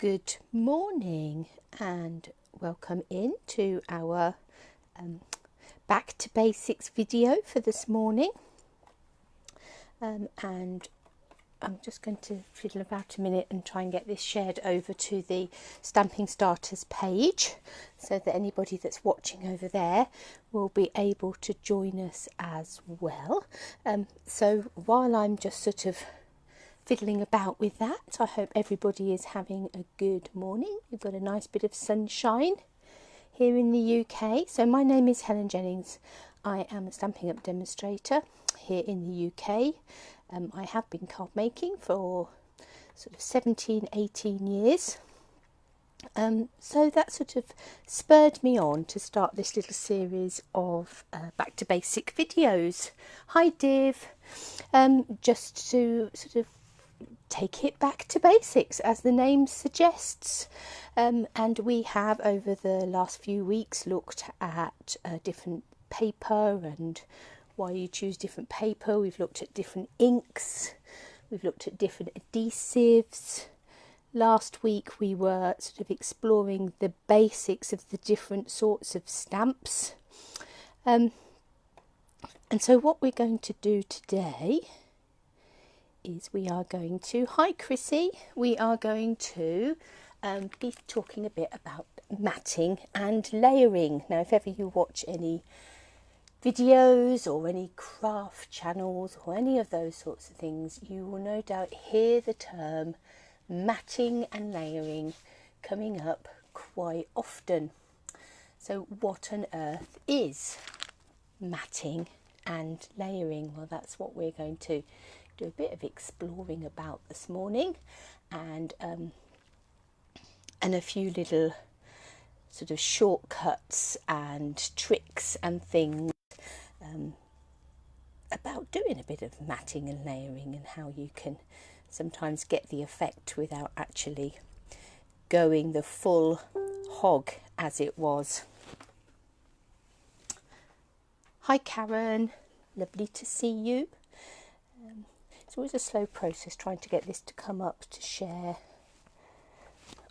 Good morning and welcome in to our back to basics video for this morning, and I'm just going to fiddle about a minute and try and get this shared over to the Stamping Starters page so that anybody that's watching over there will be able to join us as well. So while I'm just sort of fiddling about with that, I hope everybody is having a good morning. We've got a nice bit of sunshine here in the UK. So my name is Helen Jennings. I am a Stampin' Up demonstrator here in the UK. I have been card making for sort of 18 years. So that sort of spurred me on to start this little series of back to basic videos. Hi Div, just to sort of take it back to basics as the name suggests, and we have over the last few weeks looked at different paper and why you choose different paper. We've looked at different inks, we've looked at different adhesives. Last week we were sort of exploring the basics of the different sorts of stamps, and so what we're going to do today is we are going to, hi Chrissy, we are going to be talking a bit about matting and layering. Now if ever you watch any videos or any craft channels or any of those sorts of things, you will no doubt hear the term matting and layering coming up quite often. So what on earth is matting and layering? Well, that's what we're going to do a bit of exploring about this morning, and a few little sort of shortcuts and tricks and things about doing a bit of matting and layering and how you can sometimes get the effect without actually going the full hog, as it was. Hi Karen, lovely to see you. It's always a slow process trying to get this to come up to share.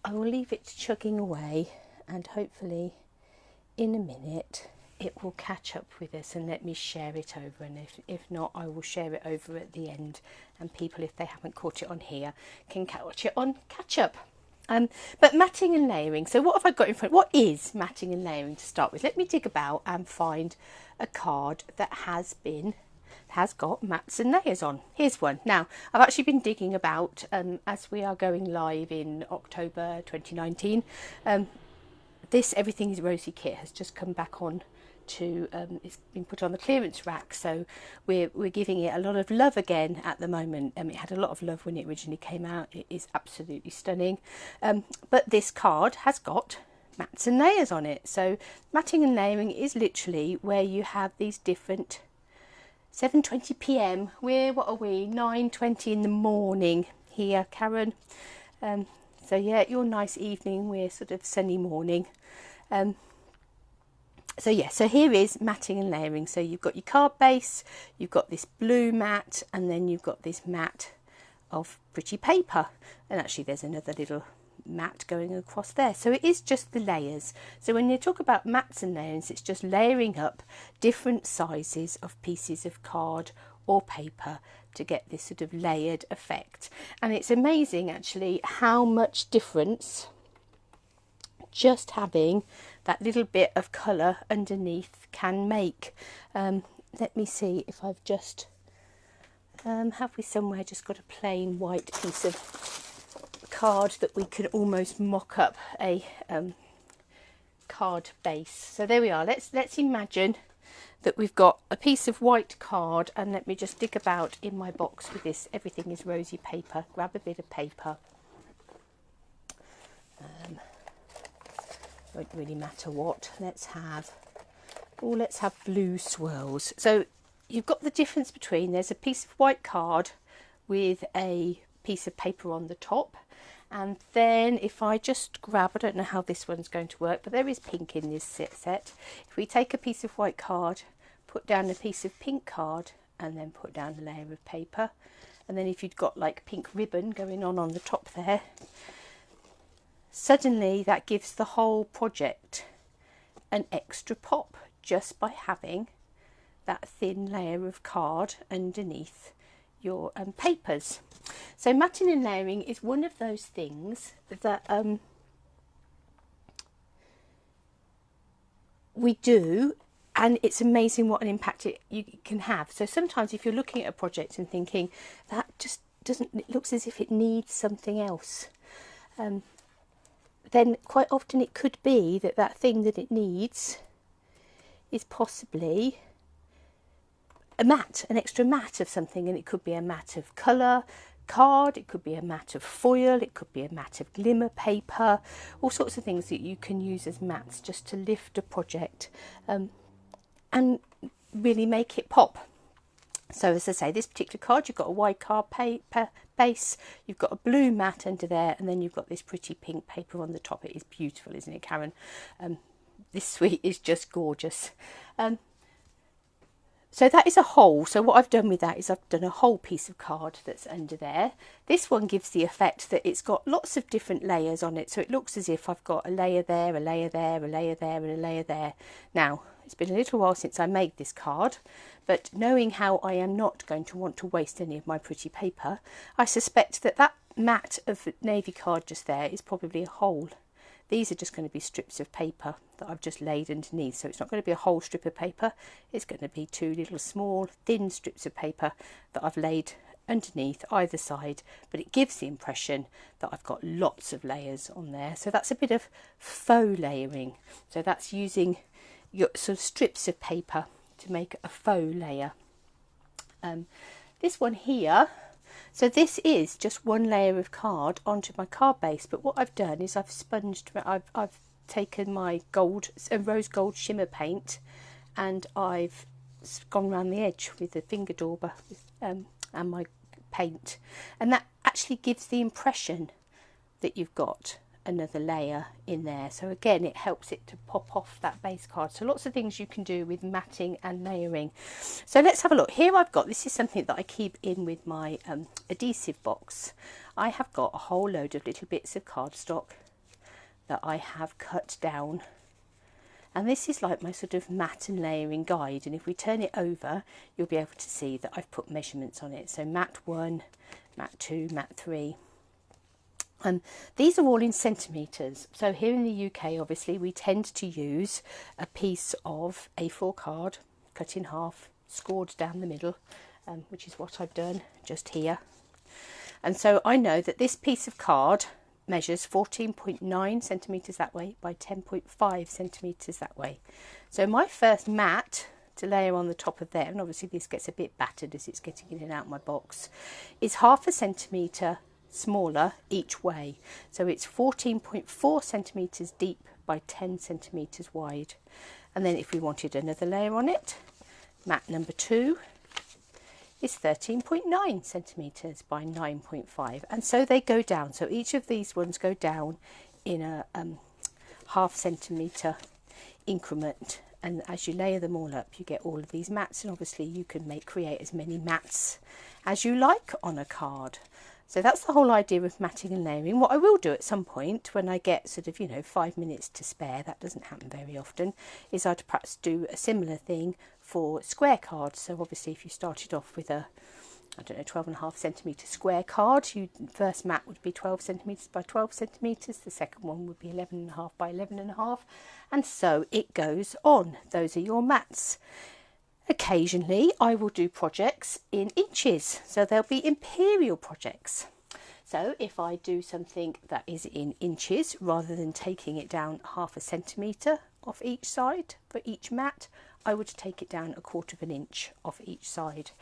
I will leave it chugging away and hopefully in a minute it will catch up with us and let me share it over, and if not, I will share it over at the end, and people, if they haven't caught it on here, can catch it on catch up. But matting and layering, so what have I got in front? What is matting and layering to start with? Let me dig about and find a card that has got mats and layers on. Here's one. Now I've actually been digging about as we are going live in October 2019. This Everything is Rosy kit has just come back on to it's been put on the clearance rack, so we're giving it a lot of love again at the moment. It had a lot of love when it originally came out. It is absolutely stunning, but this card has got mats and layers on it. So matting and layering is literally where you have these different 7:20 p.m. What are we? 9:20 in the morning here, Karen. So yeah, your nice evening. We're sort of sunny morning. So here is matting and layering. So you've got your card base, you've got this blue mat, and then you've got this mat of pretty paper. And actually there's another little mat going across there. So it is just the layers. So when you talk about mats and layers, it's just layering up different sizes of pieces of card or paper to get this sort of layered effect. And it's amazing actually how much difference just having that little bit of colour underneath can make. Let me see if I've just have we somewhere just got a plain white piece of card that we can almost mock up a card base. So there we are. Let's imagine that we've got a piece of white card, and let me just dig about in my box with this Everything is Rosy paper. Grab a bit of paper. Won't really matter what. Let's have blue swirls. So you've got the difference between, there's a piece of white card with a piece of paper on the top, and then if I just grab, I don't know how this one's going to work, but there is pink in this set. If we take a piece of white card, put down a piece of pink card, and then put down a layer of paper, and then if you've got like pink ribbon going on the top there, suddenly that gives the whole project an extra pop just by having that thin layer of card underneath your papers. So matting and layering is one of those things that we do, and it's amazing what an impact you can have. So sometimes if you're looking at a project and thinking that just doesn't, it looks as if it needs something else, then quite often it could be that that thing that it needs is possibly a mat, an extra mat of something, and it could be a mat of colour card, it could be a mat of foil, it could be a mat of glimmer paper, all sorts of things that you can use as mats just to lift a project and really make it pop. So as I say, this particular card, you've got a white card paper base, you've got a blue mat under there, and then you've got this pretty pink paper on the top. It is beautiful, isn't it, Karen? This suite is just gorgeous. So that is a hole. So what I've done with that is I've done a whole piece of card that's under there. This one gives the effect that it's got lots of different layers on it. So it looks as if I've got a layer there, a layer there, a layer there, and a layer there. Now, it's been a little while since I made this card, but knowing how I am not going to want to waste any of my pretty paper, I suspect that that mat of navy card just there is probably a hole. These are just going to be strips of paper that I've just laid underneath. So it's not going to be a whole strip of paper. It's going to be two little small thin strips of paper that I've laid underneath either side. But it gives the impression that I've got lots of layers on there. So that's a bit of faux layering. So that's using your sort of strips of paper to make a faux layer. This one here, so this is just one layer of card onto my card base, but what I've done is I've sponged, I've taken my rose gold shimmer paint, and I've gone around the edge with the finger dauber and my paint, and that actually gives the impression that you've got another layer in there. So again, it helps it to pop off that base card. So lots of things you can do with matting and layering. So let's have a look. Here I've got, this is something that I keep in with my adhesive box. I have got a whole load of little bits of cardstock that I have cut down, and this is like my sort of mat and layering guide, and if we turn it over you'll be able to see that I've put measurements on it. So mat 1, mat 2, mat 3. These are all in centimetres. So here in the UK, obviously, we tend to use a piece of A4 card, cut in half, scored down the middle, which is what I've done just here. And so I know that this piece of card measures 14.9 centimetres that way by 10.5 centimetres that way. So my first mat to layer on the top of there, and obviously this gets a bit battered as it's getting in and out of my box, is 0.5 centimetre smaller each way. So it's 14.4 centimetres deep by 10 centimetres wide. And then if we wanted another layer on it, mat number 2 is 13.9 centimetres by 9.5, and so they go down. So each of these ones go down in a 0.5 centimetre increment, and as you layer them all up you get all of these mats, and obviously you can create as many mats as you like on a card. So that's the whole idea of matting and layering. What I will do at some point when I get sort of 5 minutes to spare, that doesn't happen very often, is I'd perhaps do a similar thing for square cards. So obviously if you started off with a 12.5 centimetre square card, first mat would be 12 centimetres by 12 centimetres, the second one would be 11.5 by 11.5, and so it goes on. Those are your mats. Occasionally I will do projects in inches, so they'll be imperial projects. So if I do something that is in inches, rather than taking it down 0.5 centimetre off each side for each mat, I would take it down 1/4 inch off each side.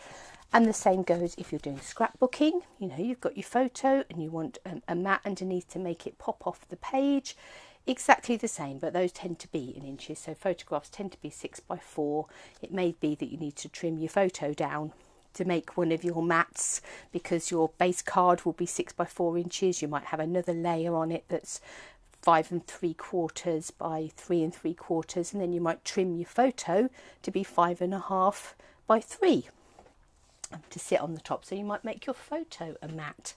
And the same goes if you're doing scrapbooking. You've got your photo and you want a mat underneath to make it pop off the page. Exactly the same, but those tend to be in inches. So photographs tend to be 6 by 4. It may be that you need to trim your photo down to make one of your mats, because your base card will be 6 by 4 inches. You might have another layer on it that's 5 3/4 by 3 3/4, and then you might trim your photo to be 5.5 by 3 to sit on the top. So you might make your photo a mat.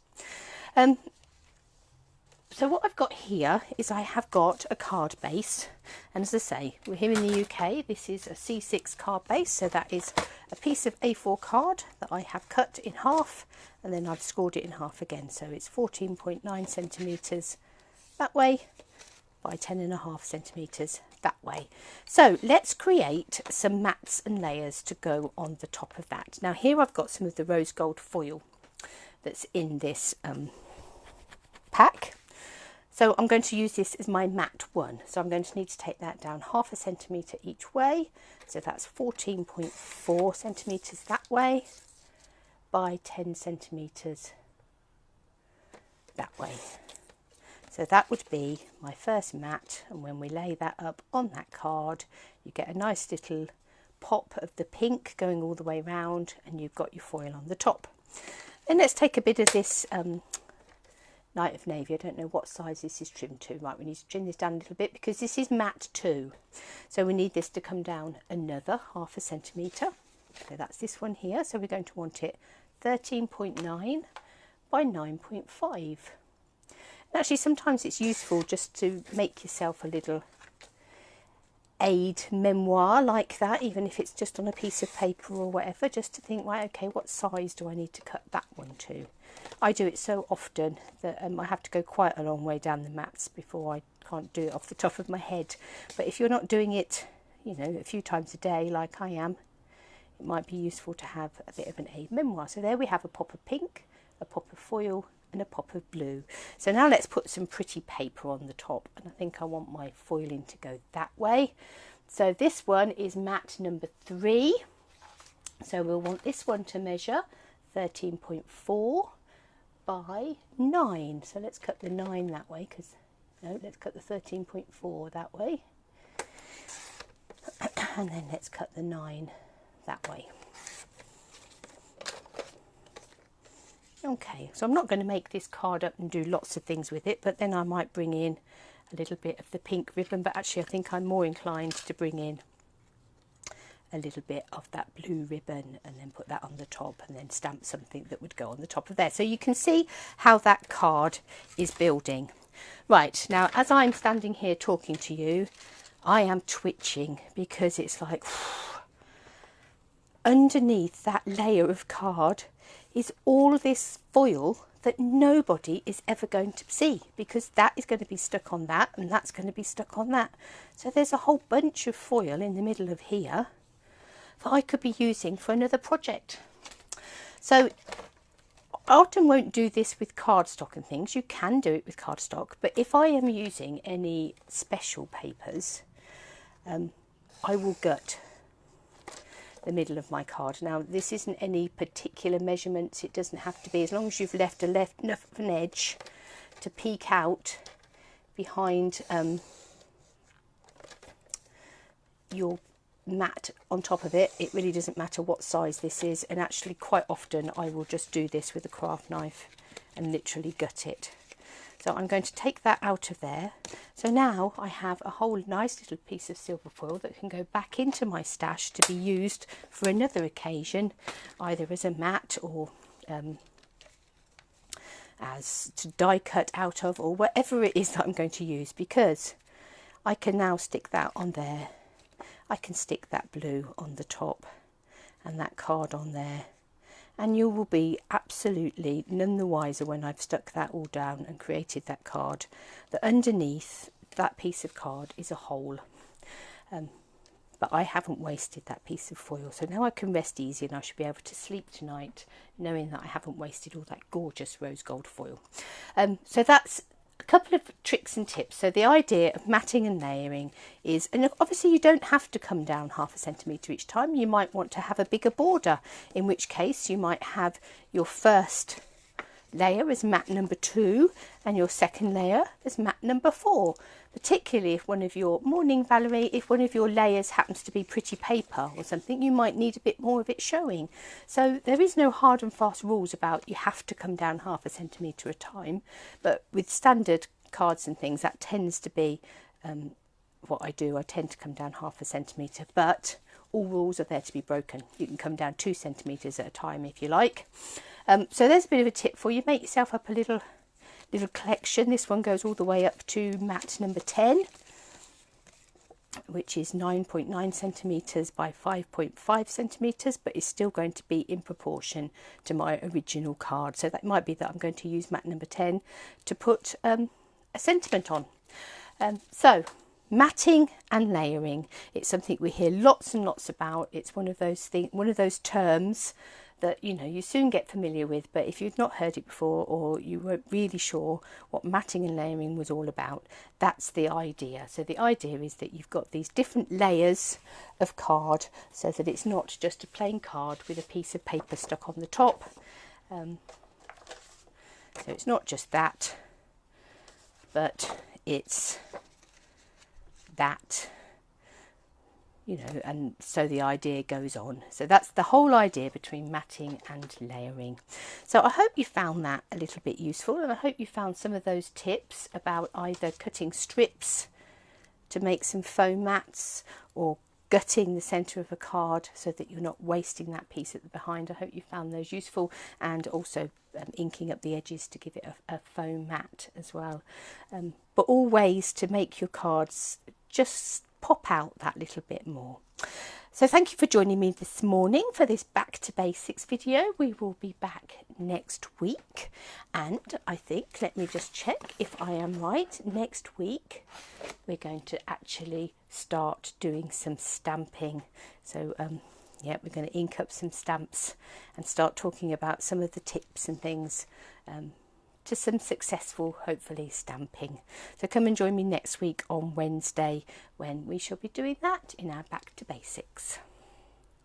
So what I've got here is I have got a card base, and as I say, we're here in the UK. This is a C6 card base, so that is a piece of A4 card that I have cut in half, and then I've scored it in half again. So it's 14.9 centimetres that way by 10.5 centimetres that way. So let's create some mats and layers to go on the top of that. Now here I've got some of the rose gold foil that's in this pack. So I'm going to use this as my mat 1. So I'm going to need to take that down 0.5 centimetre each way. So that's 14.4 centimetres that way by 10 centimetres that way. So that would be my first mat, and when we lay that up on that card, you get a nice little pop of the pink going all the way round, and you've got your foil on the top. Then let's take a bit of this Night of Navy. I don't know what size this is trimmed to. Right, we need to trim this down a little bit because this is mat 2. So we need this to come down another 0.5 centimetre. So that's this one here. So we're going to want it 13.9 by 9.5. Actually, sometimes it's useful just to make yourself a little aid memoir like that, even if it's just on a piece of paper or whatever, just to think, right, okay, what size do I need to cut that one to? I do it so often that I have to go quite a long way down the mats before I can't do it off the top of my head. But if you're not doing it, you know, a few times a day like I am, it might be useful to have a bit of an aid memoir. So there we have a pop of pink, a pop of foil, and a pop of blue. So now let's put some pretty paper on the top, and I think I want my foiling to go that way. So this one is mat number 3. So we'll want this one to measure 13.4 by 9. So let's cut the 9 that way, because no, let's cut the 13.4 that way, and then let's cut the 9 that way. Okay, so I'm not going to make this card up and do lots of things with it, but then I might bring in a little bit of the pink ribbon, but actually I think I'm more inclined to bring in a little bit of that blue ribbon and then put that on the top and then stamp something that would go on the top of there. So you can see how that card is building. Right, now as I'm standing here talking to you, I am twitching because it's like underneath that layer of card is all this foil that nobody is ever going to see, because that is going to be stuck on that and that's going to be stuck on that. So there's a whole bunch of foil in the middle of here that I could be using for another project. So I often won't do this with cardstock and things. You can do it with cardstock, but if I am using any special papers, I will gut the middle of my card. Now this isn't any particular measurements, it doesn't have to be, as long as you've left enough of an edge to peek out behind your mat on top of it. It really doesn't matter what size this is, and actually quite often I will just do this with a craft knife and literally gut it. So I'm going to take that out of there. So now I have a whole nice little piece of silver foil that can go back into my stash to be used for another occasion, either as a mat or as to die cut out of, or whatever it is that I'm going to use, because I can now stick that on there. I can stick that blue on the top and that card on there, and you will be absolutely none the wiser when I've stuck that all down and created that card, that underneath that piece of card is a hole. But I haven't wasted that piece of foil, so now I can rest easy and I should be able to sleep tonight knowing that I haven't wasted all that gorgeous rose gold foil. So that's a couple of tricks and tips. So the idea of matting and layering is, and obviously you don't have to come down 0.5 centimetre each time. You might want to have a bigger border, in which case you might have your first layer as mat number 2 and your second layer as mat number 4, particularly if one of your morning Valerie, if one of your layers happens to be pretty paper or something, you might need a bit more of it showing. So there is no hard and fast rules about you have to come down 0.5 centimetre a time, but with standard cards and things that tends to be what I do. I tend to come down 0.5 centimetre, but all rules are there to be broken. You can come down 2 centimetres at a time if you like. So there's a bit of a tip for you. Make yourself up a little little collection. This one goes all the way up to mat number 10, which is 9.9 centimetres by 5.5 centimetres, but is still going to be in proportion to my original card. So that might be that I'm going to use mat number 10 to put a sentiment on. So matting and layering, it's something we hear lots and lots about. It's one of those terms that, you know, you soon get familiar with, but if you've not heard it before, or you weren't really sure what matting and layering was all about, that's the idea. So the idea is that you've got these different layers of card, so that it's not just a plain card with a piece of paper stuck on the top. So it's not just that, but it's that, you know, and so the idea goes on. So that's the whole idea between matting and layering. So I hope you found that a little bit useful, and I hope you found some of those tips about either cutting strips to make some foam mats, or gutting the centre of a card so that you're not wasting that piece at the behind. I hope you found those useful, and also inking up the edges to give it a foam mat as well. But all ways to make your cards just pop out that little bit more. So thank you for joining me this morning for this Back to Basics video. We will be back next week, and I think, let me just check if I am right, next week we're going to actually start doing some stamping. So yeah, we're going to ink up some stamps and start talking about some of the tips and things to some successful, hopefully, stamping. So come and join me next week on Wednesday, when we shall be doing that in our Back to Basics.